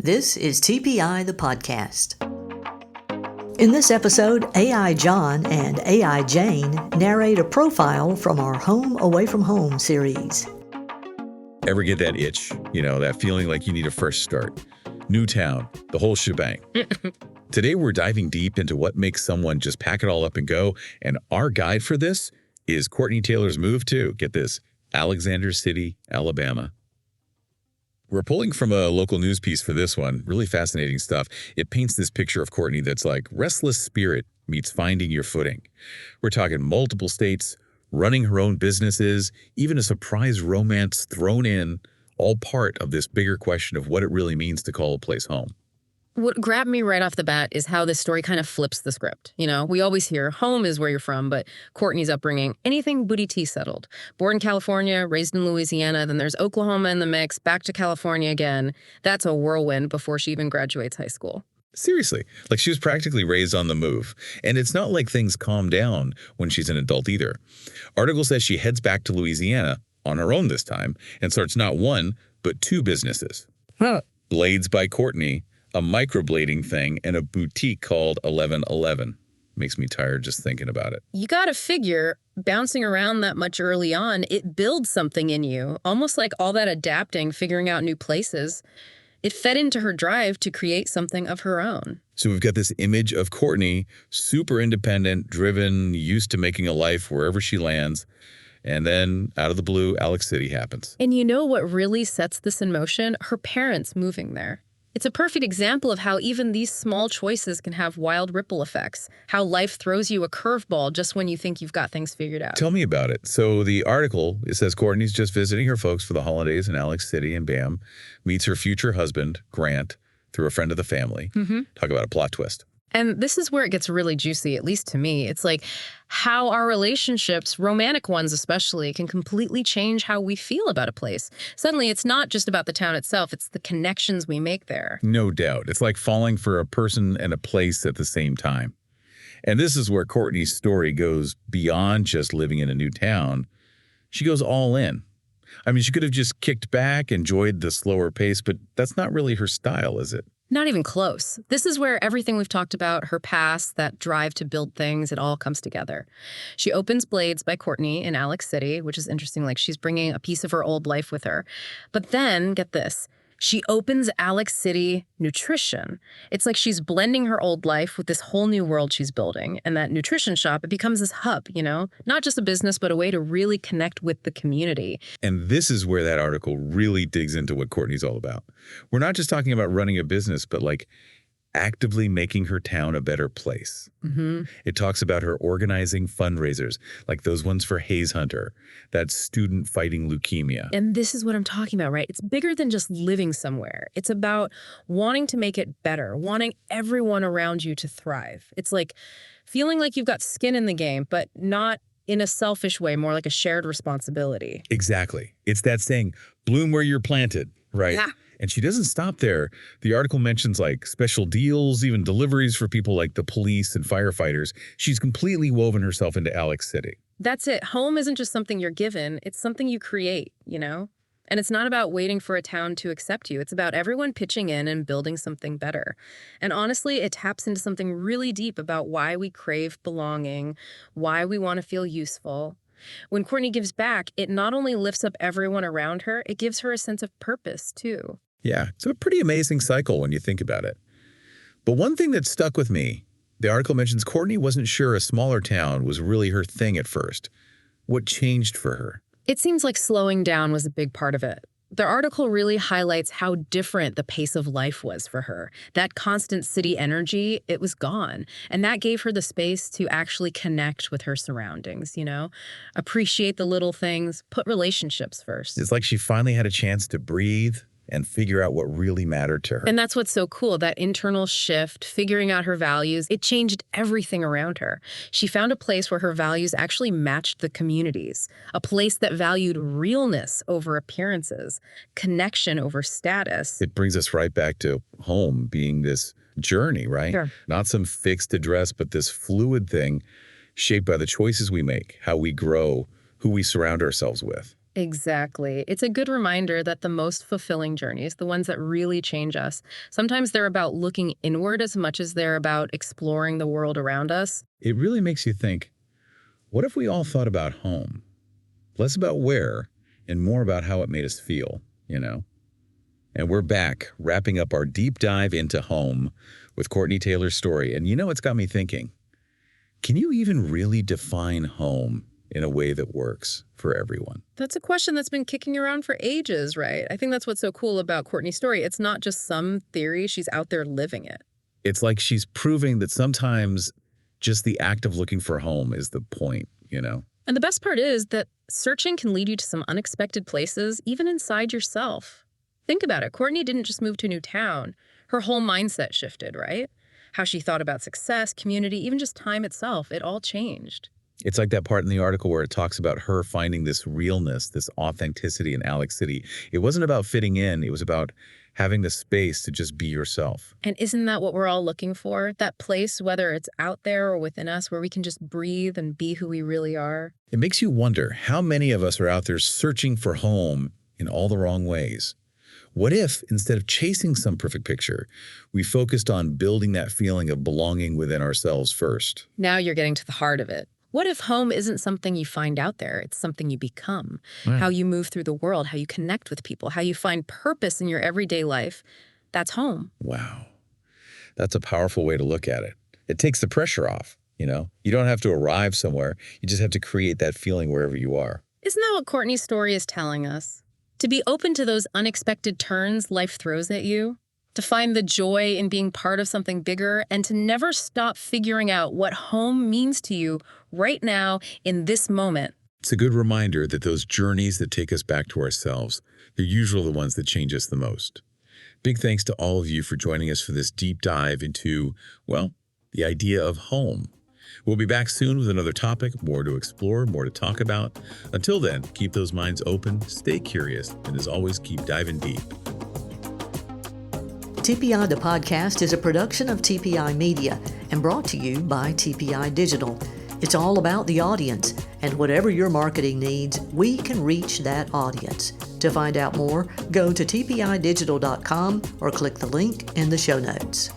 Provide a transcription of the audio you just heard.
This is TPI the podcast. In this episode, AI John and AI Jane narrate a profile from our Home Away from Home series. Ever get that itch? You know, that feeling like you need a fresh start. New town, the whole shebang. Today, we're diving deep into what makes someone just pack it all up and go. And our guide for this is Courtney Taylor's move to, get this, Alexander City, Alabama. We're pulling from a local news piece for this one. Really fascinating stuff. It paints this picture of Courtney that's like restless spirit meets finding your footing. We're talking multiple states, running her own businesses, even a surprise romance thrown in, all part of this bigger question of what it really means to call a place home. What grabbed me right off the bat is how this story kind of flips the script. You know, we always hear home is where you're from, but Courtney's upbringing, anything Booty T settled. Born in California, raised in Louisiana, then there's Oklahoma in the mix, back to California again. That's a whirlwind before she even graduates high school. Seriously, like she was practically raised on the move. And it's not like things calm down when she's an adult either. Article says she heads back to Louisiana on her own this time and starts not one, but two businesses. Blades by Courtney, a microblading thing, and a boutique called 1111. Makes me tired just thinking about it. You gotta figure, bouncing around that much early on, it builds something in you. Almost like all that adapting, figuring out new places. It fed into her drive to create something of her own. So we've got this image of Courtney, super independent, driven, used to making a life wherever she lands. And then, out of the blue, Alex City happens. And you know what really sets this in motion? Her parents moving there. It's a perfect example of how even these small choices can have wild ripple effects, how life throws you a curveball just when you think you've got things figured out. Tell me about it. So the article, it says Courtney's just visiting her folks for the holidays in Alex City, and bam, meets her future husband, Grant, through a friend of the family. Talk about a plot twist. And this is where it gets really juicy, at least to me. It's like how our relationships, romantic ones especially, can completely change how we feel about a place. Suddenly, it's not just about the town itself, it's the connections we make there. No doubt. It's like falling for a person and a place at the same time. And this is where Courtney's story goes beyond just living in a new town. She goes all in. I mean, she could have just kicked back, enjoyed the slower pace, but that's not really her style, is it? Not even close. This is where everything we've talked about, her past, that drive to build things, it all comes together. She opens Blades by Courtney in Alex City, which is interesting, like she's bringing a piece of her old life with her. But then, get this, she opens Alex City Nutrition. It's like she's blending her old life with this whole new world she's building. And that nutrition shop, it becomes this hub, you know? Not just a business, but a way to really connect with the community. And this is where that article really digs into what Courtney's all about. We're not just talking about running a business, but like actively making her town a better place. It talks about her organizing fundraisers, like those ones for Hayes Hunter, that student fighting leukemia. And this is what I'm talking about, right? It's bigger than just living somewhere. It's about wanting to make it better, wanting everyone around you to thrive. It's like feeling like you've got skin in the game, but not in a selfish way, more like a shared responsibility. Exactly. It's that saying, bloom where you're planted, right? Yeah. And she doesn't stop there. The article mentions like special deals, even deliveries for people like the police and firefighters. She's completely woven herself into Alex City. That's it. Home isn't just something you're given. It's something you create, you know? And it's not about waiting for a town to accept you. It's about everyone pitching in and building something better. And honestly, it taps into something really deep about why we crave belonging, why we want to feel useful. When Courtney gives back, it not only lifts up everyone around her, it gives her a sense of purpose, too. Yeah, it's a pretty amazing cycle when you think about it. But one thing that stuck with me, the article mentions Courtney wasn't sure a smaller town was really her thing at first. What changed for her? It seems like slowing down was a big part of it. The article really highlights how different the pace of life was for her. That constant city energy, it was gone. And that gave her the space to actually connect with her surroundings, you know? Appreciate the little things, put relationships first. It's like she finally had a chance to breathe and figure out what really mattered to her. And that's what's so cool, that internal shift, figuring out her values, it changed everything around her. She found a place where her values actually matched the community's, a place that valued realness over appearances, connection over status. It brings us right back to home being this journey, right? Sure. Not some fixed address, but this fluid thing shaped by the choices we make, how we grow, who we surround ourselves with. Exactly. It's a good reminder that the most fulfilling journeys, the ones that really change us, sometimes they're about looking inward as much as they're about exploring the world around us. It really makes you think, what if we all thought about home? Less about where and more about how it made us feel, you know? And we're back, wrapping up our deep dive into home with Courtney Taylor's story. And it's got me thinking, can you even really define home in a way that works for everyone? That's a question that's been kicking around for ages, right? I think that's what's so cool about Courtney's story. It's not just some theory, she's out there living it. It's like she's proving that sometimes just the act of looking for home is the point, And the best part is that searching can lead you to some unexpected places, even inside yourself. Think about it. Courtney didn't just move to a new town. Her whole mindset shifted, right? How she thought about success, community, even just time itself, it all changed. It's like that part in the article where it talks about her finding this realness, this authenticity in Alex City. It wasn't about fitting in. It was about having the space to just be yourself. And isn't that what we're all looking for? That place, whether it's out there or within us, where we can just breathe and be who we really are. It makes you wonder how many of us are out there searching for home in all the wrong ways. What if, instead of chasing some perfect picture, we focused on building that feeling of belonging within ourselves first? Now you're getting to the heart of it. What if home isn't something you find out there? It's something you become. Right. How you move through the world, how you connect with people, how you find purpose in your everyday life. That's home. Wow. That's a powerful way to look at it. It takes the pressure off, You don't have to arrive somewhere. You just have to create that feeling wherever you are. Isn't that what Courtney's story is telling us? To be open to those unexpected turns life throws at you, to find the joy in being part of something bigger, and to never stop figuring out what home means to you right now in this moment. It's a good reminder that those journeys that take us back to ourselves, they're usually the ones that change us the most. Big thanks to all of you for joining us for this deep dive into, the idea of home. We'll be back soon with another topic, more to explore, more to talk about. Until then, keep those minds open, stay curious, and as always, keep diving deep. TPI the Podcast is a production of TPI Media and brought to you by TPI Digital. It's all about the audience, and whatever your marketing needs, we can reach that audience. To find out more, go to tpidigital.com or click the link in the show notes.